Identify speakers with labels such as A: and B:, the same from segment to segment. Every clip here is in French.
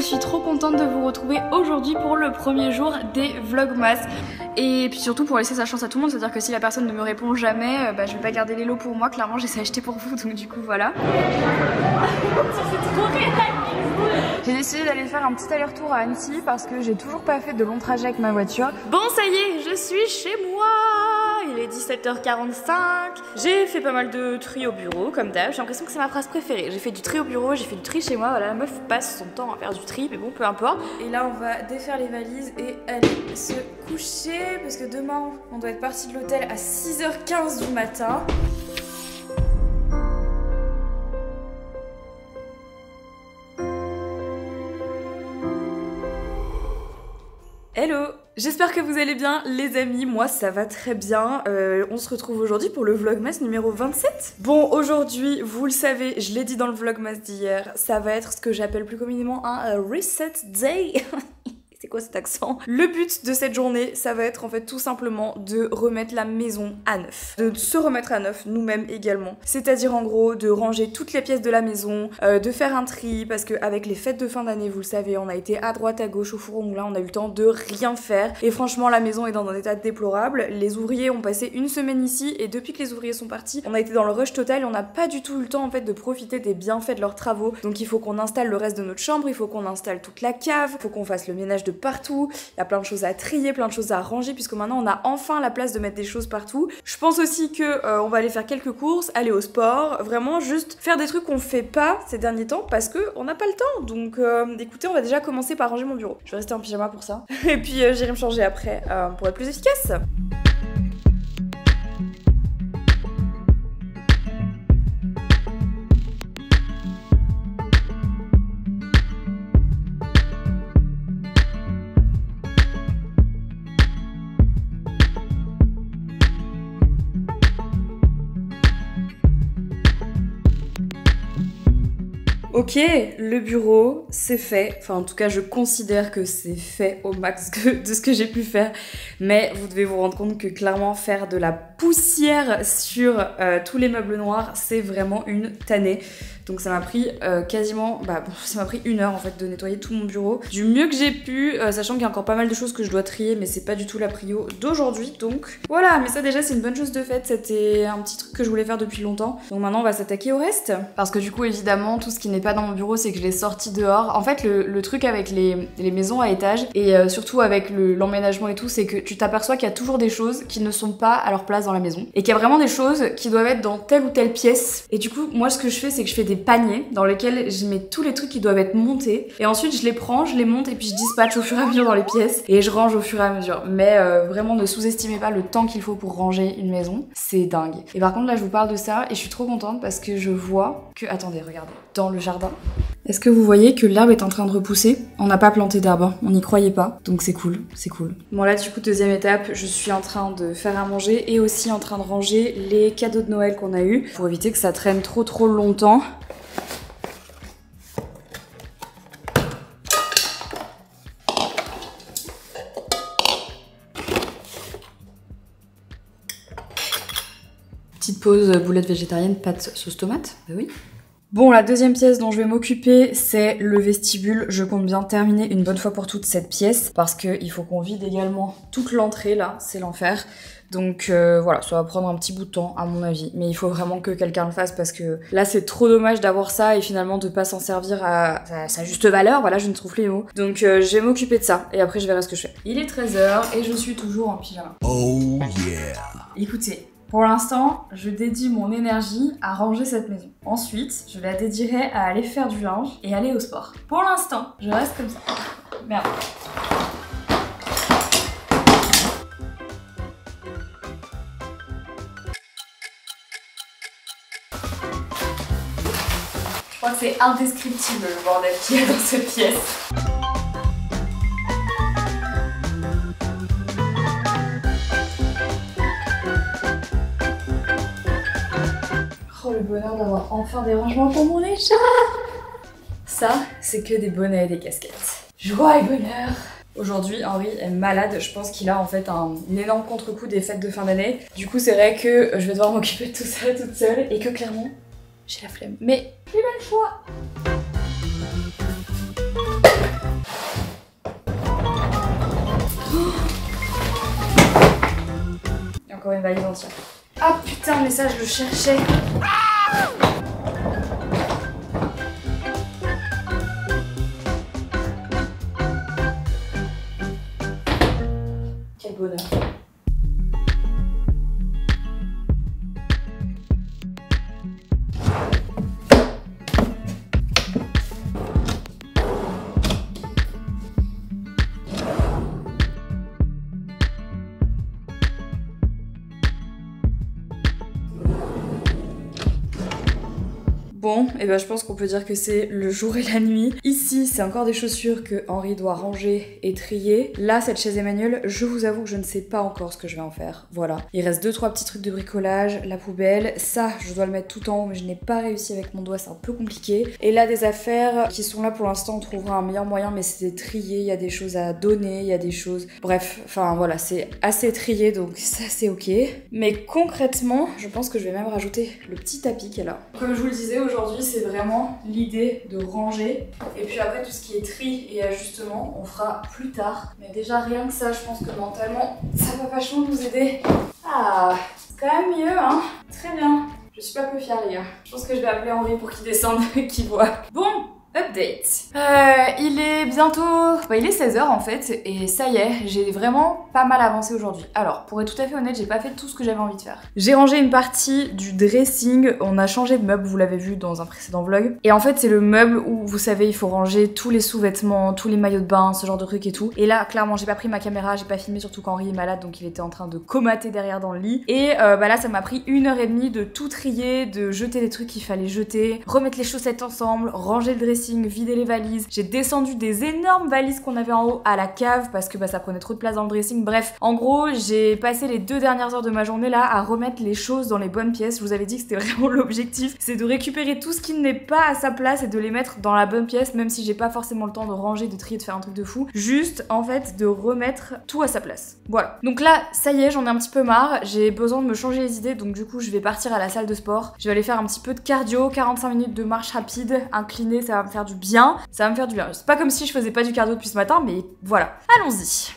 A: suis trop contente de vous retrouver aujourd'hui pour le premier jour des Vlogmas. Et puis surtout pour laisser sa chance à tout le monde, c'est-à-dire que si la personne ne me répond jamais, je vais pas garder les lots pour moi, clairement j'essaie d'acheter pour vous, donc du coup voilà. J'ai décidé d'aller faire un petit aller-retour à Annecy parce que j'ai toujours pas fait de long trajet avec ma voiture. Bon ça y est, je suis chez moi. Il est 17h45. J'ai fait pas mal de tri au bureau comme d'hab. J'ai l'impression que c'est ma phrase préférée. J'ai fait du tri au bureau, j'ai fait du tri chez moi. Voilà, la meuf passe son temps à faire du tri, mais bon, peu importe. Et là, on va défaire les valises et aller se coucher parce que demain, on doit être parti de l'hôtel à 6h15 du matin. Hello! J'espère que vous allez bien les amis, moi ça va très bien. On se retrouve aujourd'hui pour le Vlogmas numéro 27. Bon, aujourd'hui, vous le savez, je l'ai dit dans le Vlogmas d'hier, ça va être ce que j'appelle plus communément un reset day. C'est quoi cet accent? Le but de cette journée, ça va être en fait tout simplement de remettre la maison à neuf. De se remettre à neuf nous-mêmes également. C'est-à-dire en gros de ranger toutes les pièces de la maison, de faire un tri parce qu'avec les fêtes de fin d'année, vous le savez, on a été à droite, à gauche, au four au moulin, on a eu le temps de rien faire. Et franchement, la maison est dans un état déplorable. Les ouvriers ont passé une semaine ici et depuis que les ouvriers sont partis, on a été dans le rush total et on n'a pas du tout eu le temps en fait de profiter des bienfaits de leurs travaux. Donc il faut qu'on installe le reste de notre chambre, il faut qu'on installe toute la cave, il faut qu'on fasse le ménage de partout, il y a plein de choses à trier, plein de choses à ranger puisque maintenant on a enfin la place de mettre des choses partout. Je pense aussi que on va aller faire quelques courses, aller au sport, vraiment juste faire des trucs qu'on fait pas ces derniers temps parce que on n'a pas le temps. Donc écoutez, on va déjà commencer par ranger mon bureau. Je vais rester en pyjama pour ça et puis j'irai me changer après pour être plus efficace. Ok, le bureau, c'est fait. Enfin, en tout cas, je considère que c'est fait au max de ce que j'ai pu faire. Mais vous devez vous rendre compte que clairement, faire de la poussière sur tous les meubles noirs, c'est vraiment une tannée. Donc ça m'a pris quasiment, ça m'a pris 1 heure en fait de nettoyer tout mon bureau. Du mieux que j'ai pu, sachant qu'il y a encore pas mal de choses que je dois trier, mais c'est pas du tout la prio d'aujourd'hui. Donc voilà, mais ça déjà c'est une bonne chose de faite. C'était un petit truc que je voulais faire depuis longtemps. Donc maintenant on va s'attaquer au reste. Parce que du coup évidemment, tout ce qui n'est pas dans mon bureau, c'est que je l'ai sorti dehors. En fait le truc avec les maisons à étage, et surtout avec l'emménagement et tout, c'est que tu t'aperçois qu'il y a toujours des choses qui ne sont pas à leur place dans la maison. Et qu'il y a vraiment des choses qui doivent être dans telle ou telle pièce. Et du coup, moi ce que je fais, c'est que je fais des paniers dans lesquels je mets tous les trucs qui doivent être montés et ensuite je les prends, je les monte et puis je dispatche au fur et à mesure dans les pièces et je range au fur et à mesure. Mais vraiment ne sous-estimez pas le temps qu'il faut pour ranger une maison, c'est dingue. Et par contre là je vous parle de ça et je suis trop contente parce que je vois que, attendez, regardez, dans le jardin, est-ce que vous voyez que l'herbe est en train de repousser? On n'a pas planté d'arbre, on n'y croyait pas, donc c'est cool, c'est cool. Bon là du coup deuxième étape, je suis en train de faire à manger et aussi en train de ranger les cadeaux de Noël qu'on a eu pour éviter que ça traîne trop longtemps. Petite pause boulette végétarienne, pâte sauce tomate, bah oui. Bon, la deuxième pièce dont je vais m'occuper, c'est le vestibule. Je compte bien terminer une bonne fois pour toutes cette pièce parce qu'il faut qu'on vide également toute l'entrée là, c'est l'enfer. Donc voilà, ça va prendre un petit bout de temps à mon avis, mais il faut vraiment que quelqu'un le fasse parce que là c'est trop dommage d'avoir ça et finalement de pas s'en servir à sa juste valeur, voilà, je ne trouve plus les mots. Donc je vais m'occuper de ça et après je verrai ce que je fais. Il est 13h et je suis toujours en pyjama. Oh yeah. Écoutez, pour l'instant, je dédie mon énergie à ranger cette maison. Ensuite, je la dédierai à aller faire du linge et aller au sport. Pour l'instant, je reste comme ça. Merde. Je crois que c'est indescriptible le bordel qu'il y a dans cette pièce. Oh le bonheur d'avoir enfin des rangements pour mon écharpe. Ça, c'est que des bonnets et des casquettes. Joie et bonheur. Aujourd'hui, Henri est malade. Je pense qu'il a en fait un énorme contre-coup des fêtes de fin d'année. Du coup, c'est vrai que je vais devoir m'occuper de tout ça toute seule et que clairement, j'ai la flemme. Mais j'ai pas le choix. une valise entière. Ah putain, mais ça je le cherchais. Quel bonheur. Bon, et ben je pense qu'on peut dire que c'est le jour et la nuit. Ici, c'est encore des chaussures que Henri doit ranger et trier. Là, cette chaise Emmanuel, je vous avoue que je ne sais pas encore ce que je vais en faire. Voilà. Il reste 2-3 petits trucs de bricolage, la poubelle. Ça, je dois le mettre tout en haut, mais je n'ai pas réussi avec mon doigt, c'est un peu compliqué. Et là, des affaires qui sont là pour l'instant, on trouvera un meilleur moyen, mais c'est trié. Il y a des choses à donner, il y a des choses... Bref, enfin voilà, c'est assez trié, donc ça, c'est ok. Mais concrètement, je pense que je vais même rajouter le petit tapis qui est là. Comme je vous le disais, aujourd'hui, c'est vraiment l'idée de ranger. Et puis après, tout ce qui est tri et ajustement, on fera plus tard. Mais déjà, rien que ça, je pense que mentalement, ça va vachement nous aider. Ah, c'est quand même mieux, hein. Très bien. Je suis pas peu fière, les gars. Je pense que je vais appeler Henri pour qu'il descende et qu'il voit. Bon, update. Il est bientôt... il est 16h en fait, et ça y est, j'ai vraiment pas mal avancé aujourd'hui. Alors, pour être tout à fait honnête, j'ai pas fait tout ce que j'avais envie de faire. J'ai rangé une partie du dressing, on a changé de meuble, vous l'avez vu dans un précédent vlog. Et en fait, c'est le meuble où, vous savez, il faut ranger tous les sous-vêtements, tous les maillots de bain, ce genre de trucs et tout. Et là, clairement, j'ai pas pris ma caméra, j'ai pas filmé, surtout qu'Henri est malade, donc il était en train de comater derrière dans le lit. Et là, ça m'a pris 1h30 de tout trier, de jeter les trucs qu'il fallait jeter, remettre les chaussettes ensemble, ranger le dressing, vider les valises. J'ai descendu des énormes valises qu'on avait en haut à la cave parce que ça prenait trop de place dans le dressing. Bref, en gros, j'ai passé les 2 dernières heures de ma journée là à remettre les choses dans les bonnes pièces. Je vous avais dit que c'était vraiment l'objectif, c'est de récupérer tout ce qui n'est pas à sa place et de les mettre dans la bonne pièce, même si j'ai pas forcément le temps de ranger, de trier, de faire un truc de fou. Juste, en fait, de remettre tout à sa place. Voilà. Donc là, ça y est, j'en ai un petit peu marre. J'ai besoin de me changer les idées, donc du coup, je vais partir à la salle de sport. Je vais aller faire un petit peu de cardio, 45 minutes de marche rapide, inclinée, ça va me faire du bien. Ça va me faire du bien. C'est pas comme si je faisais pas du cardio depuis ce matin, mais voilà. Allons-y.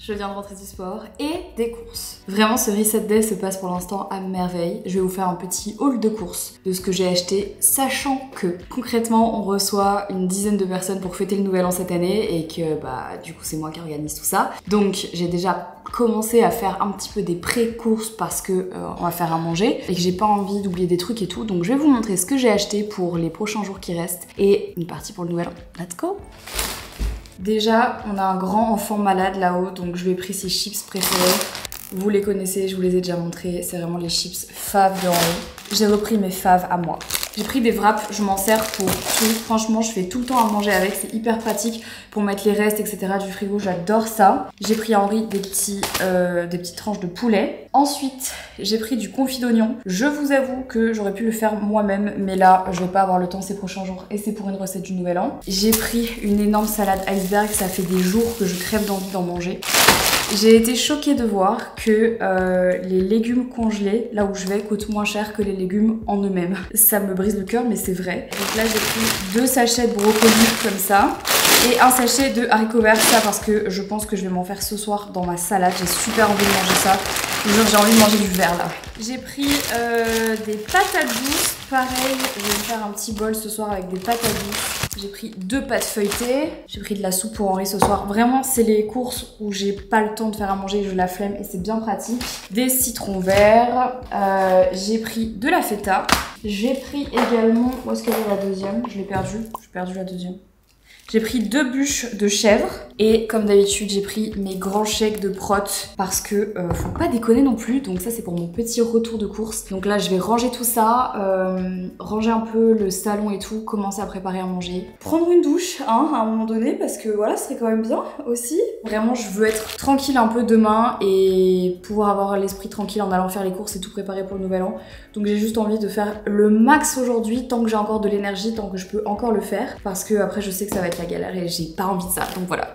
A: Je viens de rentrer du sport et des courses. Vraiment, ce reset day se passe pour l'instant à merveille. Je vais vous faire un petit haul de courses de ce que j'ai acheté, sachant que concrètement, on reçoit une dizaine de personnes pour fêter le nouvel an cette année et que du coup, c'est moi qui organise tout ça. Donc, j'ai déjà commencé à faire un petit peu des pré-courses parce que on va faire à manger et que j'ai pas envie d'oublier des trucs et tout. Donc, je vais vous montrer ce que j'ai acheté pour les prochains jours qui restent et une partie pour le nouvel an. Let's go! Déjà, on a un grand enfant malade là-haut, donc je lui ai pris ses chips préférés. Vous les connaissez, je vous les ai déjà montrés, c'est vraiment les chips faves de Henri. J'ai repris mes faves à moi. J'ai pris des wraps, je m'en sers pour tout. Franchement, je fais tout le temps à manger avec, c'est hyper pratique pour mettre les restes, etc. du frigo, j'adore ça. J'ai pris à Henri des petites tranches de poulet. Ensuite, j'ai pris du confit d'oignon. Je vous avoue que j'aurais pu le faire moi-même, mais là, je vais pas avoir le temps ces prochains jours et c'est pour une recette du Nouvel An. J'ai pris une énorme salade iceberg, ça fait des jours que je crève d'envie d'en manger. J'ai été choquée de voir que les légumes congelés, là où je vais, coûtent moins cher que les légumes en eux-mêmes. Ça me brise le cœur, mais c'est vrai. Donc là, j'ai pris 2 sachets de brocolis comme ça et un sachet de haricots verts, ça parce que je pense que je vais m'en faire ce soir dans ma salade. J'ai super envie de manger ça. J'ai envie de manger du vert là. J'ai pris des patates douces. Pareil, je vais me faire un petit bol ce soir avec des patates douces. J'ai pris 2 pâtes feuilletées. J'ai pris de la soupe pour Henri ce soir. Vraiment, c'est les courses où j'ai pas le temps de faire à manger, je la flemme et c'est bien pratique. Des citrons verts. J'ai pris de la feta. J'ai pris également... Où est-ce qu'elle est la deuxième? Je l'ai perdue. J'ai perdu la deuxième. J'ai pris 2 bûches de chèvre et comme d'habitude j'ai pris mes grands chèques de prot parce que faut pas déconner non plus, donc ça c'est pour mon petit retour de course. Donc là je vais ranger tout ça, ranger un peu le salon et tout, commencer à préparer à manger. Prendre une douche hein, à un moment donné parce que voilà, ce serait quand même bien aussi. Vraiment je veux être tranquille un peu demain et pouvoir avoir l'esprit tranquille en allant faire les courses et tout préparer pour le nouvel an. Donc j'ai juste envie de faire le max aujourd'hui tant que j'ai encore de l'énergie, tant que je peux encore le faire parce que après je sais que ça va être la galère et j'ai pas envie de ça, donc voilà.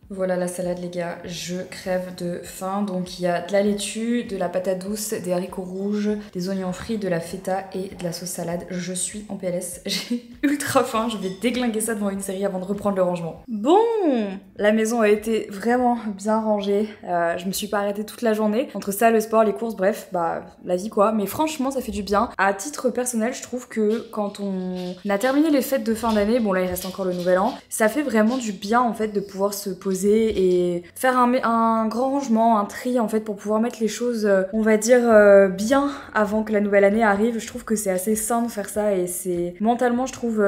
A: Voilà la salade les gars, je crève de faim. Donc il y a de la laitue, de la patate douce, des haricots rouges, des oignons frits, de la feta et de la sauce salade. Je suis en PLS, j'ai ultra faim, je vais déglinguer ça devant une série avant de reprendre le rangement. Bon, la maison a été vraiment bien rangée, je me suis pas arrêtée toute la journée. Entre ça, le sport, les courses, bref, bah la vie quoi. Mais franchement ça fait du bien. À titre personnel, je trouve que quand on a terminé les fêtes de fin d'année, bon là il reste encore le nouvel an, ça fait vraiment du bien en fait de pouvoir se poser et faire un grand rangement, un tri en fait pour pouvoir mettre les choses, on va dire, bien avant que la nouvelle année arrive. Je trouve que c'est assez sain de faire ça et c'est mentalement je trouve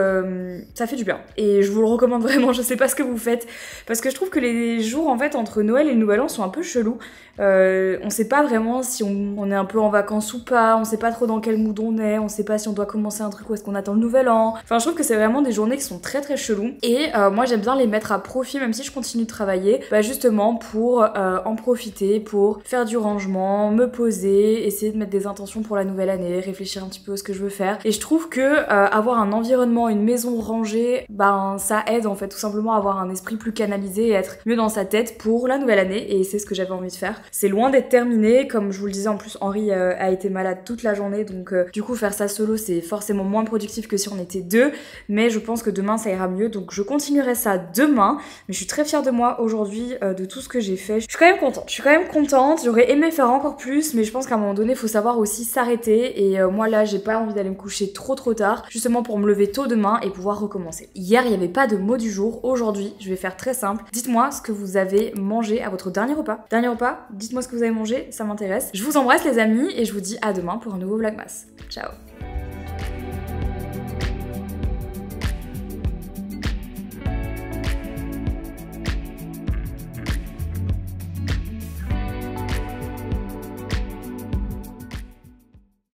A: ça fait du bien. Et je vous le recommande vraiment, je sais pas ce que vous faites parce que je trouve que les jours en fait entre Noël et le Nouvel An sont un peu chelous. On sait pas vraiment si on est un peu en vacances ou pas, on sait pas trop dans quel mood on est, on sait pas si on doit commencer un truc ou est-ce qu'on attend le Nouvel An. Enfin je trouve que c'est vraiment des journées qui sont très très cheloues et moi j'aime bien les mettre à profit même si je continue de travailler, bah justement pour en profiter, pour faire du rangement, me poser, essayer de mettre des intentions pour la nouvelle année, réfléchir un petit peu à ce que je veux faire. Et je trouve que avoir un environnement, une maison rangée, ben ça aide en fait tout simplement à avoir un esprit plus canalisé et être mieux dans sa tête pour la nouvelle année et c'est ce que j'avais envie de faire. C'est loin d'être terminé, comme je vous le disais en plus Henri a été malade toute la journée donc du coup faire ça solo c'est forcément moins productif que si on était deux, mais je pense que demain ça ira mieux donc je continuerai ça demain. Mais je suis très fière de moi aujourd'hui, de tout ce que j'ai fait. Je suis quand même contente, j'aurais aimé faire encore plus mais je pense qu'à un moment donné il faut savoir aussi s'arrêter et moi là j'ai pas envie d'aller me coucher trop tard justement pour me lever tôt demain et pouvoir recommencer. Hier il n'y avait pas de mot du jour, aujourd'hui je vais faire très simple. Dites-moi ce que vous avez mangé à votre dernier repas. Dernier repas, dites-moi ce que vous avez mangé, ça m'intéresse. Je vous embrasse les amis et je vous dis à demain pour un nouveau Vlogmas. Ciao.